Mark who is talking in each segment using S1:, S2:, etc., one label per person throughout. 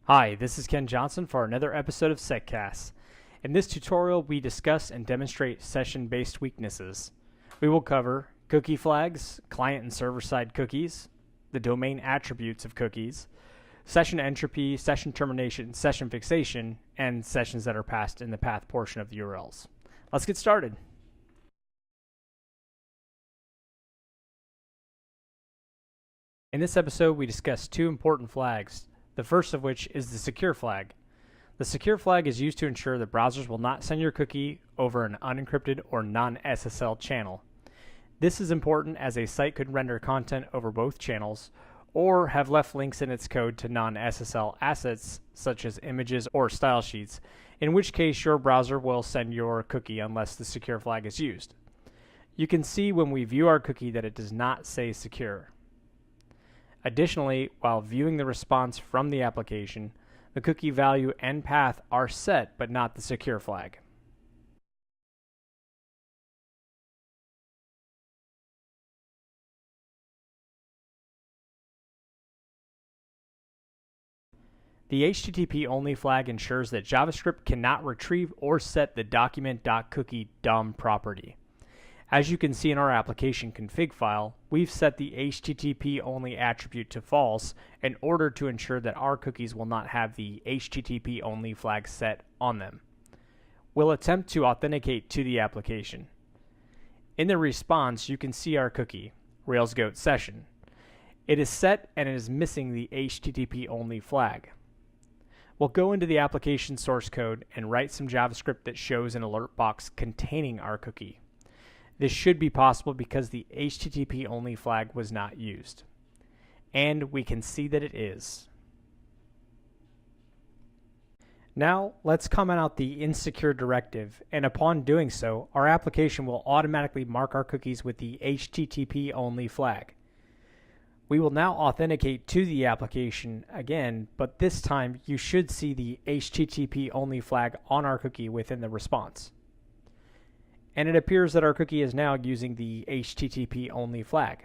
S1: Hi, this is Ken Johnson for another episode of SecCast. In this tutorial, we discuss and demonstrate session-based weaknesses. We will cover cookie flags, client and server-side cookies, the domain attributes of cookies, session entropy, session termination, session fixation, and sessions that are passed in the path portion of the URLs. Let's get started. In this episode, we discuss two important flags, the first of which is the secure flag. The secure flag is used to ensure that browsers will not send your cookie over an unencrypted or non-SSL channel. This is important as a site could render content over both channels or have left links in its code to non-SSL assets such as images or style sheets, in which case your browser will send your cookie unless the secure flag is used. You can see when we view our cookie that it does not say secure. Additionally, while viewing the response from the application, the cookie value and path are set but not the secure flag. The HTTP-only flag ensures that JavaScript cannot retrieve or set the document.cookie DOM property. As you can see in our application config file, we've set the HTTP-only attribute to false in order to ensure that our cookies will not have the HTTP-only flag set on them. We'll attempt to authenticate to the application. In the response, you can see our cookie, RailsGoat session. It is set and it is missing the HTTP-only flag. We'll go into the application source code and write some JavaScript that shows an alert box containing our cookie. This should be possible because the HTTP-only flag was not used. And we can see that it is. Now, let's comment out the insecure directive, and upon doing so, our application will automatically mark our cookies with the HTTP-only flag. We will now authenticate to the application again, but this time you should see the HTTP-only flag on our cookie within the response. And it appears that our cookie is now using the HTTP-only flag.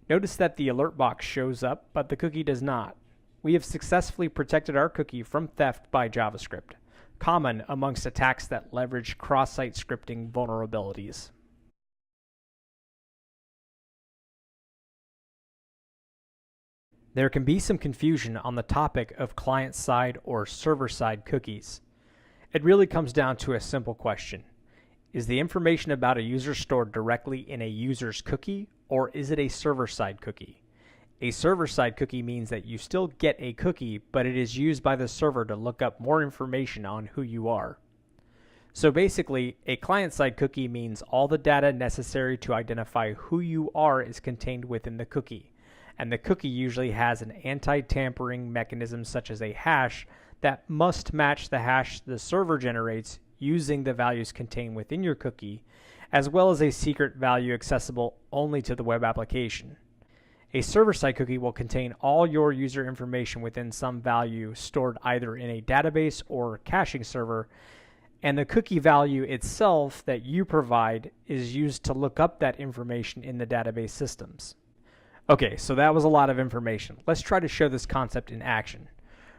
S1: Notice that the alert box shows up, but the cookie does not. We have successfully protected our cookie from theft by JavaScript, common amongst attacks that leverage cross-site scripting vulnerabilities. There can be some confusion on the topic of client-side or server-side cookies. It really comes down to a simple question. Is the information about a user stored directly in a user's cookie, or is it a server-side cookie? A server-side cookie means that you still get a cookie, but it is used by the server to look up more information on who you are. So basically, a client-side cookie means all the data necessary to identify who you are is contained within the cookie, and the cookie usually has an anti-tampering mechanism such as a hash that must match the hash the server generates using the values contained within your cookie, as well as a secret value accessible only to the web application. A server-side cookie will contain all your user information within some value stored either in a database or caching server, and the cookie value itself that you provide is used to look up that information in the database systems. Okay, so that was a lot of information. Let's try to show this concept in action.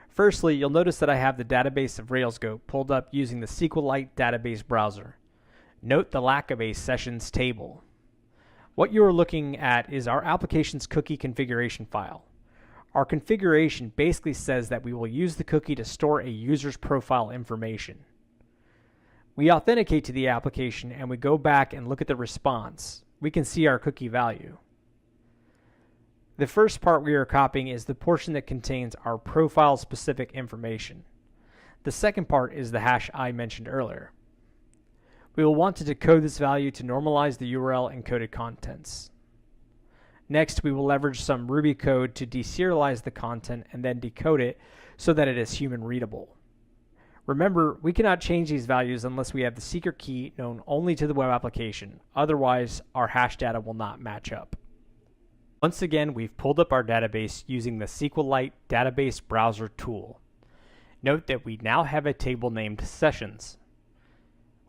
S1: Firstly, you'll notice that I have the database of RailsGoat pulled up using the SQLite database browser. Note the lack of a sessions table. What you are looking at is our application's cookie configuration file. Our configuration basically says that we will use the cookie to store a user's profile information. We authenticate to the application and we go back and look at the response. We can see our cookie value. The first part we are copying is the portion that contains our profile-specific information. The second part is the hash I mentioned earlier. We will want to decode this value to normalize the URL encoded contents. Next, we will leverage some Ruby code to deserialize the content and then decode it so that it is human readable. Remember, we cannot change these values unless we have the secret key known only to the web application. Otherwise, our hash data will not match up. Once again, we've pulled up our database using the SQLite database browser tool. Note that we now have a table named Sessions.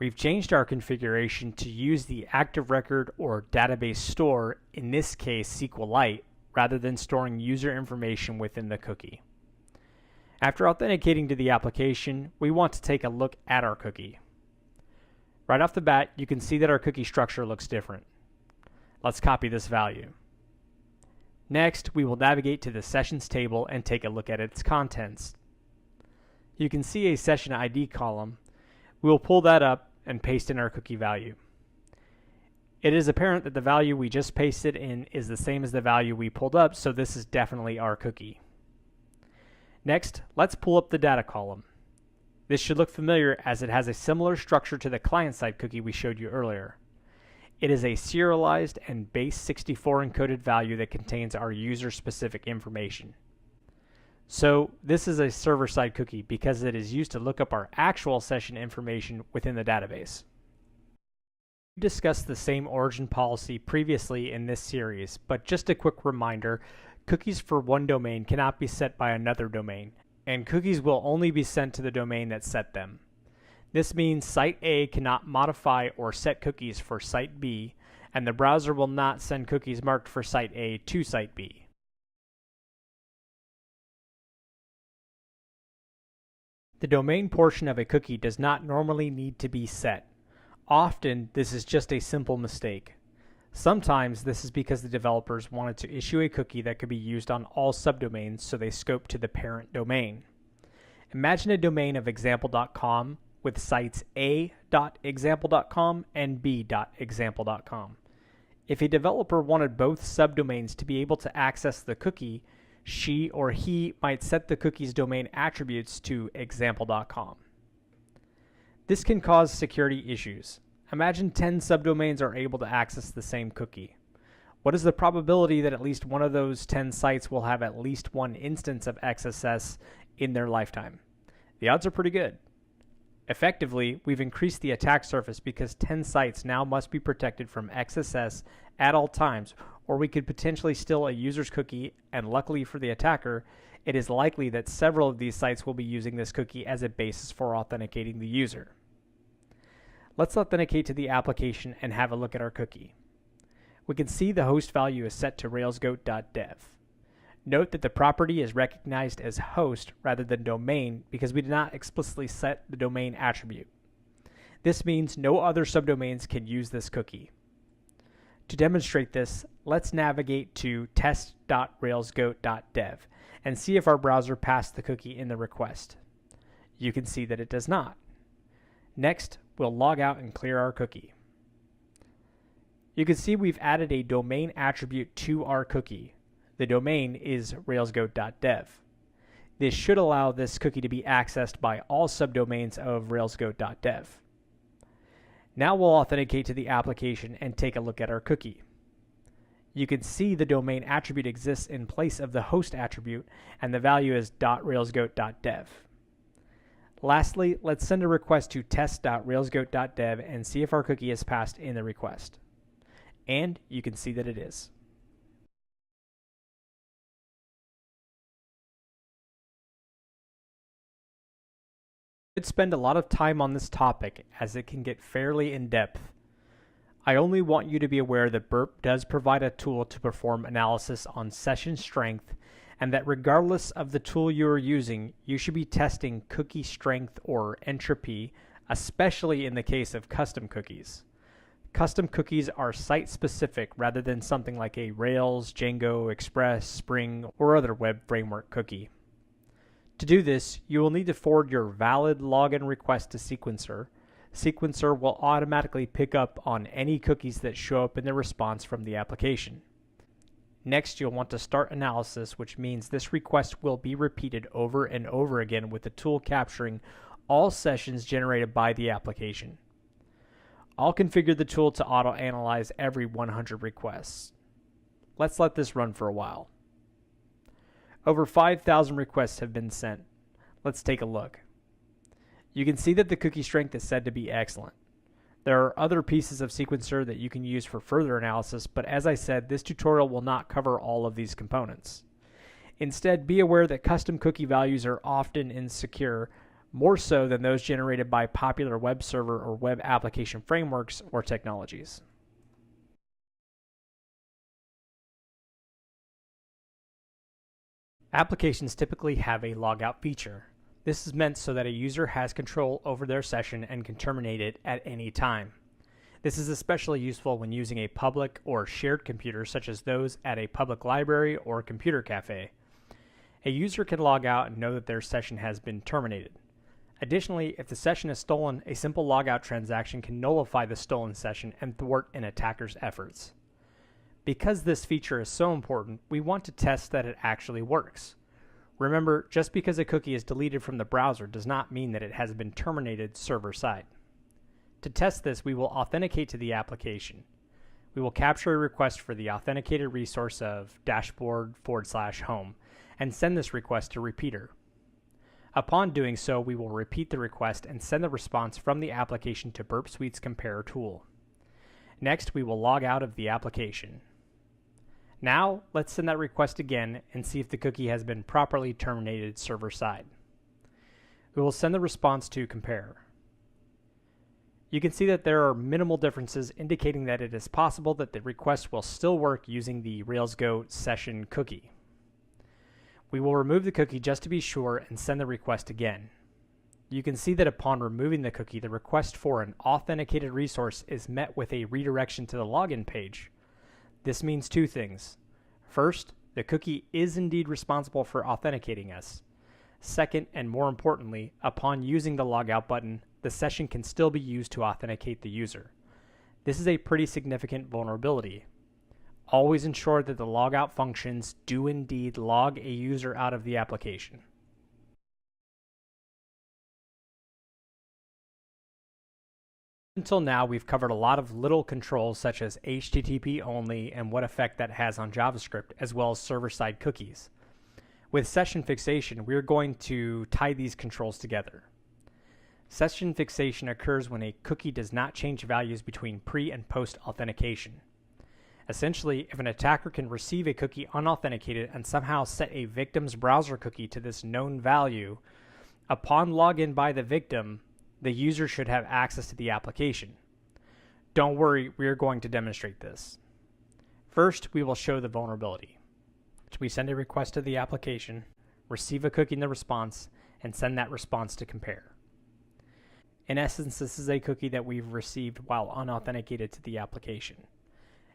S1: We've changed our configuration to use the active record or database store, in this case SQLite, rather than storing user information within the cookie. After authenticating to the application, we want to take a look at our cookie. Right off the bat, you can see that our cookie structure looks different. Let's copy this value. Next, we will navigate to the sessions table and take a look at its contents. You can see a session ID column. We will pull that up and paste in our cookie value. It is apparent that the value we just pasted in is the same as the value we pulled up, so this is definitely our cookie. Next, let's pull up the data column. This should look familiar as it has a similar structure to the client-side cookie we showed you earlier. It is a serialized and base 64 encoded value that contains our user-specific information. So this is a server-side cookie because it is used to look up our actual session information within the database. We discussed the same origin policy previously in this series, but just a quick reminder, cookies for one domain cannot be set by another domain, and cookies will only be sent to the domain that set them. This means Site A cannot modify or set cookies for Site B, and the browser will not send cookies marked for Site A to Site B. The domain portion of a cookie does not normally need to be set. Often, this is just a simple mistake. Sometimes this is because the developers wanted to issue a cookie that could be used on all subdomains, so they scoped to the parent domain. Imagine a domain of example.com with sites a.example.com and b.example.com. If a developer wanted both subdomains to be able to access the cookie, she or he might set the cookie's domain attributes to example.com. This can cause security issues. Imagine 10 subdomains are able to access the same cookie. What is the probability that at least one of those 10 sites will have at least one instance of XSS in their lifetime? The odds are pretty good. Effectively, we've increased the attack surface because 10 sites now must be protected from XSS at all times, or we could potentially steal a user's cookie, and luckily for the attacker, it is likely that several of these sites will be using this cookie as a basis for authenticating the user. Let's authenticate to the application and have a look at our cookie. We can see the host value is set to railsgoat.dev. Note that the property is recognized as host rather than domain because we did not explicitly set the domain attribute. This means no other subdomains can use this cookie. To demonstrate this, let's navigate to test.railsgoat.dev and see if our browser passed the cookie in the request. You can see that it does not. Next, we'll log out and clear our cookie. You can see we've added a domain attribute to our cookie. The domain is railsgoat.dev. This should allow this cookie to be accessed by all subdomains of railsgoat.dev. Now we'll authenticate to the application and take a look at our cookie. You can see the domain attribute exists in place of the host attribute, and the value is .railsgoat.dev. Lastly, let's send a request to test.railsgoat.dev and see if our cookie is passed in the request. And you can see that it is. I could spend a lot of time on this topic as it can get fairly in-depth. I only want you to be aware that Burp does provide a tool to perform analysis on session strength, and that regardless of the tool you are using, you should be testing cookie strength or entropy, especially in the case of custom cookies. Custom cookies are site-specific rather than something like a Rails, Django, Express, Spring, or other web framework cookie. To do this, you will need to forward your valid login request to Sequencer. Sequencer will automatically pick up on any cookies that show up in the response from the application. Next, you'll want to start analysis, which means this request will be repeated over and over again with the tool capturing all sessions generated by the application. I'll configure the tool to auto-analyze every 100 requests. Let's let this run for a while. Over 5,000 requests have been sent. Let's take a look. You can see that the cookie strength is said to be excellent. There are other pieces of Sequencer that you can use for further analysis, but as I said, this tutorial will not cover all of these components. Instead, be aware that custom cookie values are often insecure, more so than those generated by popular web server or web application frameworks or technologies. Applications typically have a logout feature. This is meant so that a user has control over their session and can terminate it at any time. This is especially useful when using a public or shared computer such as those at a public library or computer cafe. A user can log out and know that their session has been terminated. Additionally, if the session is stolen, a simple logout transaction can nullify the stolen session and thwart an attacker's efforts. Because this feature is so important, we want to test that it actually works. Remember, just because a cookie is deleted from the browser does not mean that it has been terminated server-side. To test this, we will authenticate to the application. We will capture a request for the authenticated resource of dashboard/home and send this request to repeater. Upon doing so, we will repeat the request and send the response from the application to Burp Suite's compare tool. Next, we will log out of the application. Now, let's send that request again and see if the cookie has been properly terminated server-side. We will send the response to compare. You can see that there are minimal differences indicating that it is possible that the request will still work using the RailsGo session cookie. We will remove the cookie just to be sure and send the request again. You can see that upon removing the cookie, the request for an authenticated resource is met with a redirection to the login page. This means two things. First, the cookie is indeed responsible for authenticating us. Second, and more importantly, upon using the logout button, the session can still be used to authenticate the user. This is a pretty significant vulnerability. Always ensure that the logout functions do indeed log a user out of the application. Until now, we've covered a lot of little controls such as HTTP only and what effect that has on JavaScript, as well as server-side cookies. With session fixation, we're going to tie these controls together. Session fixation occurs when a cookie does not change values between pre- and post-authentication. Essentially, if an attacker can receive a cookie unauthenticated and somehow set a victim's browser cookie to this known value, upon login by the victim, the user should have access to the application. Don't worry, we are going to demonstrate this. First, we will show the vulnerability. We send a request to the application, receive a cookie in the response, and send that response to compare. In essence, this is a cookie that we've received while unauthenticated to the application.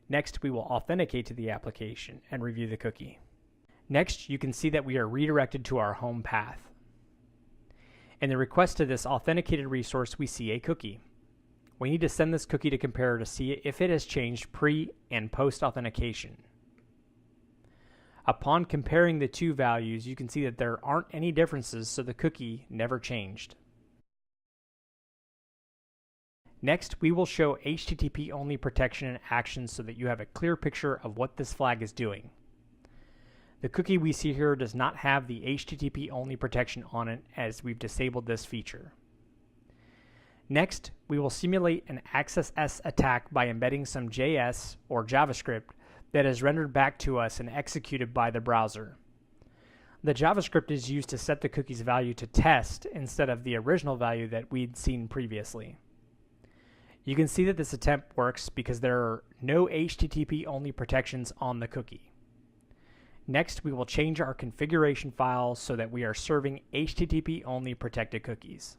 S1: Next, we will authenticate to the application and review the cookie. Next, you can see that we are redirected to our home path. In the request to this authenticated resource, we see a cookie. We need to send this cookie to compare to see if it has changed pre- and post-authentication. Upon comparing the two values, you can see that there aren't any differences, so the cookie never changed. Next, we will show HTTP-only protection and actions so that you have a clear picture of what this flag is doing. The cookie we see here does not have the HTTP-only protection on it, as we've disabled this feature. Next, we will simulate an XSS attack by embedding some JS or JavaScript that is rendered back to us and executed by the browser. The JavaScript is used to set the cookie's value to test instead of the original value that we'd seen previously. You can see that this attempt works because there are no HTTP-only protections on the cookie. Next, we will change our configuration file so that we are serving HTTP-only protected cookies.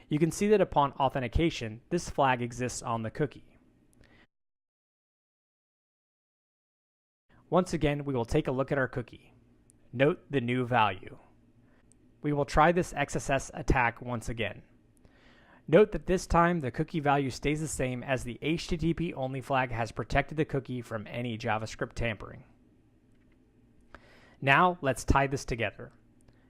S1: You can see that upon authentication, this flag exists on the cookie. Once again, we will take a look at our cookie. Note the new value. We will try this XSS attack once again. Note that this time the cookie value stays the same as the HTTP only flag has protected the cookie from any JavaScript tampering. Now let's tie this together.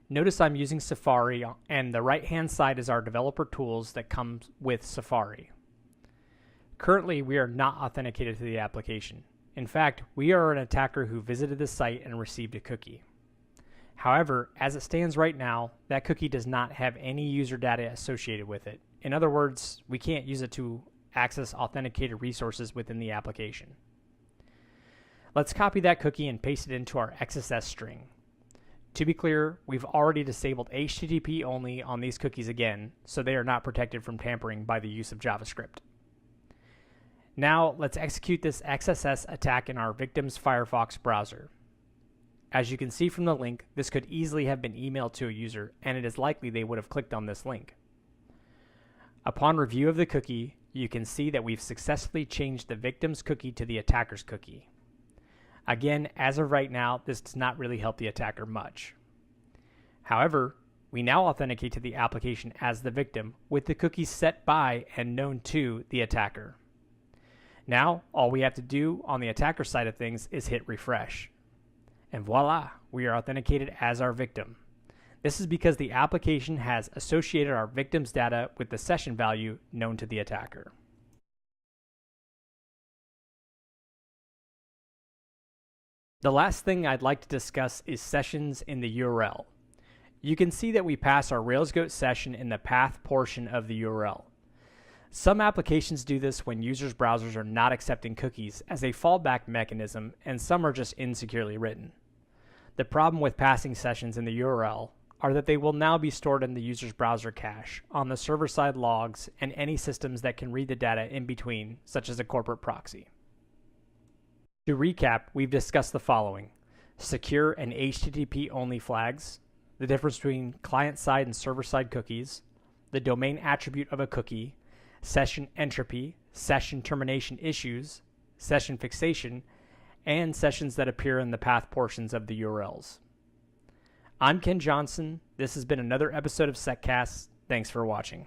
S1: Notice I'm using Safari, and the right-hand side is our developer tools that come with Safari. Currently, we are not authenticated to the application. In fact, we are an attacker who visited the site and received a cookie. However, as it stands right now, that cookie does not have any user data associated with it. In other words, we can't use it to access authenticated resources within the application. Let's copy that cookie and paste it into our XSS string. To be clear, we've already disabled HTTP only on these cookies again, so they are not protected from tampering by the use of JavaScript. Now let's execute this XSS attack in our victim's Firefox browser. As you can see from the link, this could easily have been emailed to a user, and it is likely they would have clicked on this link. Upon review of the cookie, you can see that we've successfully changed the victim's cookie to the attacker's cookie. Again, as of right now, this does not really help the attacker much. However, we now authenticate to the application as the victim with the cookie set by and known to the attacker. Now, all we have to do on the attacker side of things is hit refresh. And voila, we are authenticated as our victim. This is because the application has associated our victim's data with the session value known to the attacker. The last thing I'd like to discuss is sessions in the URL. You can see that we pass our RailsGoat session in the path portion of the URL. Some applications do this when users' browsers are not accepting cookies as a fallback mechanism, and some are just insecurely written. The problem with passing sessions in the URL are that they will now be stored in the user's browser cache, on the server-side logs, and any systems that can read the data in between, such as a corporate proxy. To recap, we've discussed the following: secure and HTTP-only flags, the difference between client-side and server-side cookies, the domain attribute of a cookie, session entropy, session termination issues, session fixation, and sessions that appear in the path portions of the URLs. I'm Ken Johnson. This has been another episode of SecCast. Thanks for watching.